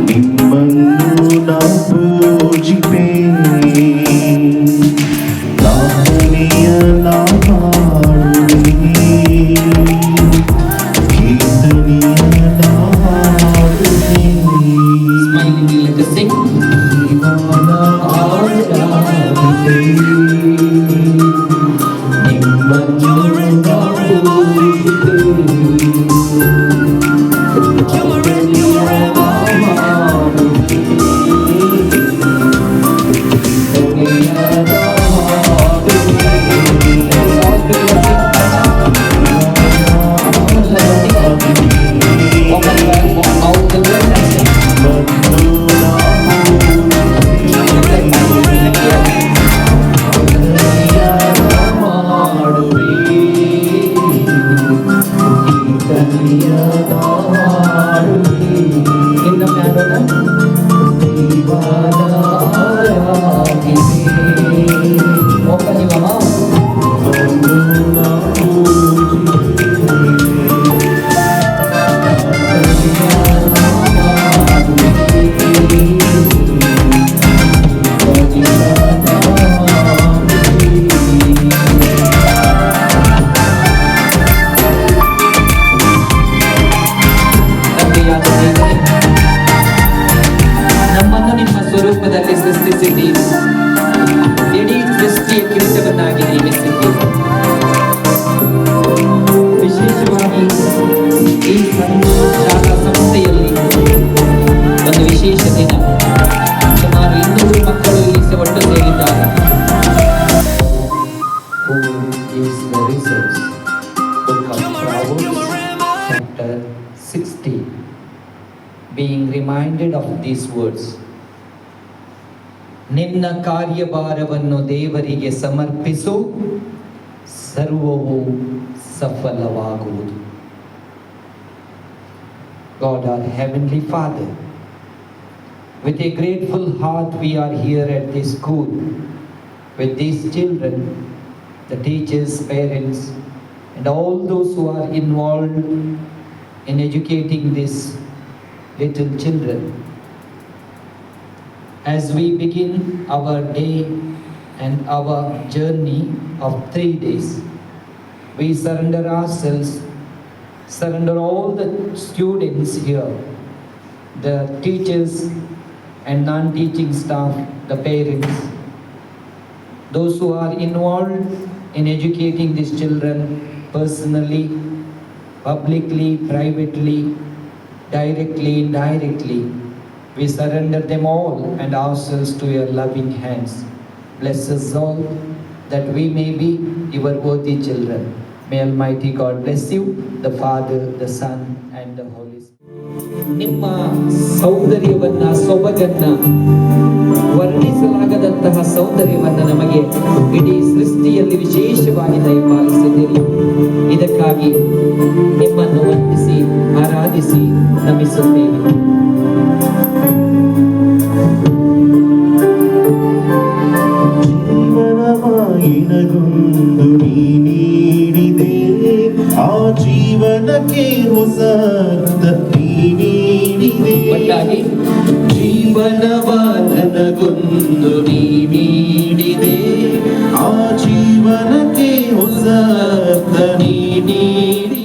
ನಿಮ್ಮನ್ನು ನಾ ಪೂಜಿಪೆ ನಾಮನೆಯ ನಾ ಹಾಡುವೆ ಕೀರ್ತನೆಯ ನಾ ಹಾಡುವೆ ದೀವಾನ ಆರಾಧಿತೆ ನಿಮ್ಮನ್ನು ನಾ ಪೂಜಿಪೆ ನಮ್ಮನ್ನು ನಿಮ್ಮ ಸ್ವರೂಪದಲ್ಲಿ ಸೃಷ್ಟಿಸಿದ್ದೀರಿ. ಇಡೀ ಸೃಷ್ಟಿಯ ಕಿರೀಟವನ್ನಾಗಿ ನೇಮಿಸಿದ್ದೀರಿ. ವಿಶೇಷವಾಗಿ ಈ ಶಾಲಾ ಸಂಸ್ಥೆಯಲ್ಲಿ ಒಂದು ವಿಶೇಷ ದಿನ. ಸುಮಾರು 200 ಮಕ್ಕಳು ಇಲ್ಲಿ ಒಟ್ಟು ಸೇರಿದ್ದಾರೆ. Who is the resource? Book of Proverbs, chapter 60. Being reminded of these words. ನಿನ್ನ ಕಾರ್ಯಭಾರವನ್ನು ದೇವರಿಗೆ ಸಮರ್ಪಿಸು, ಸರ್ವವು ಸಫಲವಾಗುವುದು. God, our Heavenly Father, with a grateful heart we are here at this school with these children, the teachers, parents, and all those who are involved in educating these little children. As we begin our day and our journey of 3 days, we surrender ourselves, surrender all the students here, the teachers and non-teaching staff, the parents, those who are involved in educating these children personally, publicly, privately, directly, indirectly. We surrender them all and ourselves to your loving hands. Bless us all that we may be your worthy children. May Almighty God bless you, the Father, the Son, and the Holy Spirit. ನಿಮ್ಮ ಸೌಂದರ್ಯವನ್ನ, ಸೊಬಗನ್ನ, ವರ್ಣಿಸಲಾಗದಂತಹ ಸೌಂದರ್ಯವನ್ನ ನಮಗೆ ಇಡೀ ಸೃಷ್ಟಿಯಲ್ಲಿ ವಿಶೇಷವಾಗಿ ದಯಪಾಲಿಸಿದ್ದೀರಿ. ಇದಕ್ಕಾಗಿ ನಿಮ್ಮನ್ನು ವಂದಿಸಿ ಆರಾಧಿಸಿ ನಮಿಸುತ್ತೇವೆ. ಜೀವನವಾಯಿನಗೊಂದು ನೀ ನೀಡಿದೆ, ಆ ಜೀವನಕ್ಕೆ ಹೊಸ ಅರ್ಥ ನೀ ನೀಡಿದೆ. ಜೀವನವಾನಗೊಂದು ನೀ ನೀಡಿದೆ, ಆ ಜೀವನಕ್ಕೆ ಹೊಸ ಅರ್ಥ ನೀ ನೀಡಿದೆ.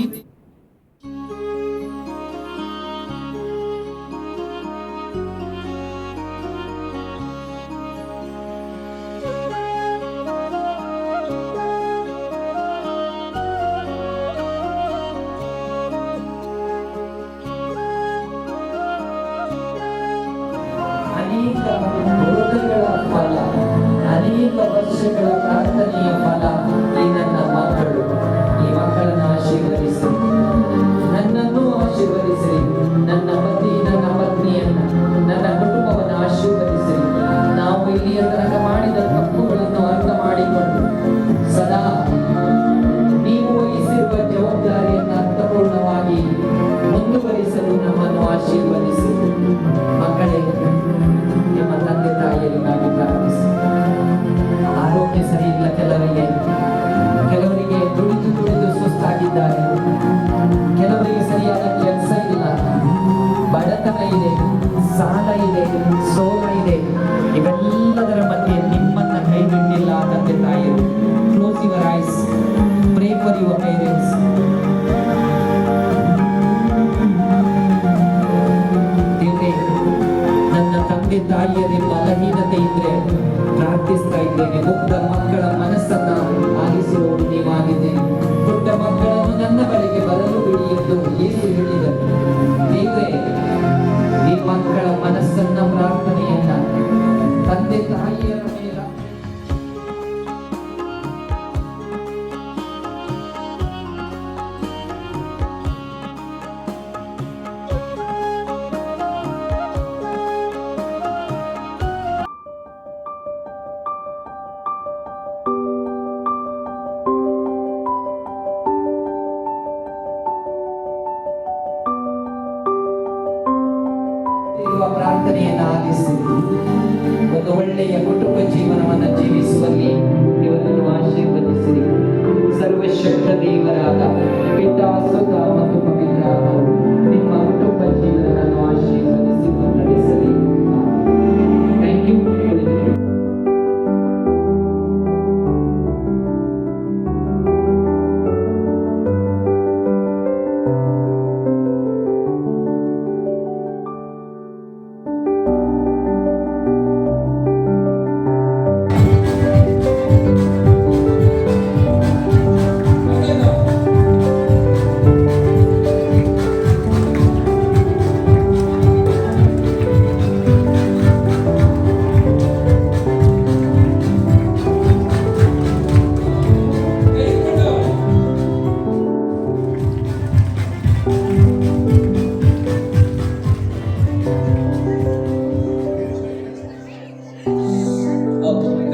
ಅನೇಕ ಬೋಧಗಳ ಫಲ, ಅನೇಕ ವರ್ಷಗಳ ಪ್ರಾರ್ಥನೆಯ ಫಲ ಈ ನನ್ನ ಮಕ್ಕಳು. ಈ ಮಕ್ಕಳನ್ನು ಆಶೀರ್ವದಿಸಿ, ನನ್ನನ್ನು ಆಶೀರ್ವದಿಸಿರಿ, ನನ್ನ ಪತಿ, ನನ್ನ ಪತ್ನಿಯನ್ನ, ನನ್ನ ಕುಟುಂಬವನ್ನು ಆಶೀರ್ವದಿಸಿರಿ. ನಾವು ಇಲ್ಲಿಯ ತನಕ ಮಾಡಿದ ತಪ್ಪುಗಳನ್ನು ಅರ್ಥ ಮಾಡಿಕೊಂಡು ಸದಾ ನೀವು ವಹಿಸಿರುವ ಜವಾಬ್ದಾರಿಯನ್ನು ಅರ್ಥಪೂರ್ಣವಾಗಿ ಮುಂದುವರಿಸಲು ನಮ್ಮನ್ನು ಆಶೀರ್ವದಿಸಿ. ಮಕ್ಕಳೇ, ನಿಮ್ಮ ತಂದೆ ತಾಯಿಯರಿಗಾಗಿ ಪ್ರಾರ್ಥಿಸಿ. ಆರೋಗ್ಯ ಸರಿ ಇಲ್ಲ ಕೆಲವರಿಗೆ ದುಡಿದು ಸುಸ್ತಾಗಿದ್ದಾರೆ. ಎಂದು ಯೇಸು ಹೇಳಿದರು. ದೇವರೇ, ಈ ಮಕ್ಕಳ ಮನಸ್ಸನ್ನ ಪ್ರಾರ್ಥನೆಯನ್ನ ತಂದೆ ತಾಯಿಯರ ಮೇಲೆ ಇರುವ ಪ್ರಾರ್ಥನೆಯನ್ನು ಆಲಿಸಿ ಒಂದು ಒಳ್ಳೆಯ ಕುಟುಂಬ ಜೀವನವನ್ನು ಜೀವಿಸುವಲ್ಲಿ ಇವರನ್ನು ಆಶೀರ್ವದಿಸಿರಿ. ಸರ್ವಶಕ್ತ ದೇವರಾದ ಪಿತಾ, ಸುತ ಮತ್ತು ಪವಿತ್ರಾತ್ಮರು ನಿಮ್ಮ ಕುಟುಂಬ ಜೀವನವನ್ನು ಆಶೀರ್ವದಿಸಿ ಮುನ್ನಡೆಸಲಿ. Thank you.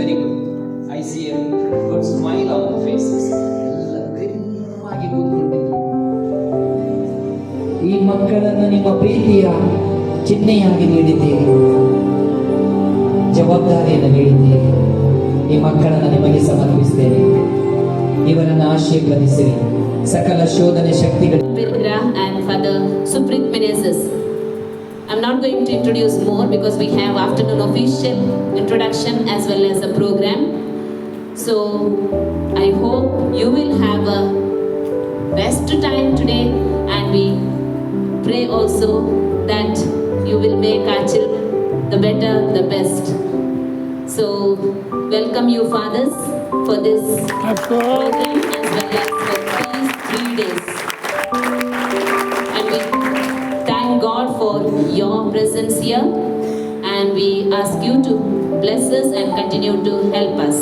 Very good. I see a good smile on the faces. ಎಲ್ಲ ಗರಿಮಾಗಿ ಕೂತ್ಕೊಂಡಿದ್ರು. ಈ ಮಕ್ಕಳನ್ನು ನಿಮ್ಮ ಪ್ರೀತಿಯ ಚಿಹ್ನೆಯಾಗಿ ನೀಡಿದ್ದೀರಿ, ಜವಾಬ್ದಾರಿಯನ್ನು ನೀಡಿದ್ದೀರಿ. ಈ ಮಕ್ಕಳನ್ನು ನಿಮಗೆ ಸಮರ್ಪಿಸ್ತೇನೆ. ಇವರನ್ನು ಆಶೀರ್ವದಿಸಿರಿ. ಸಕಲ ಶೋಧನೆ ಶಕ್ತಿಗಳು and Father Suprit Menezes. I'm not going to introduce more because we have afternoon official introduction as well as a program. So I hope you will have a best time today, and we pray also that you will make our children the better, the best. So welcome you fathers for this program as well as for these 3 days. And we thank God for your presence here, and we ask you to bless us and continue to help us.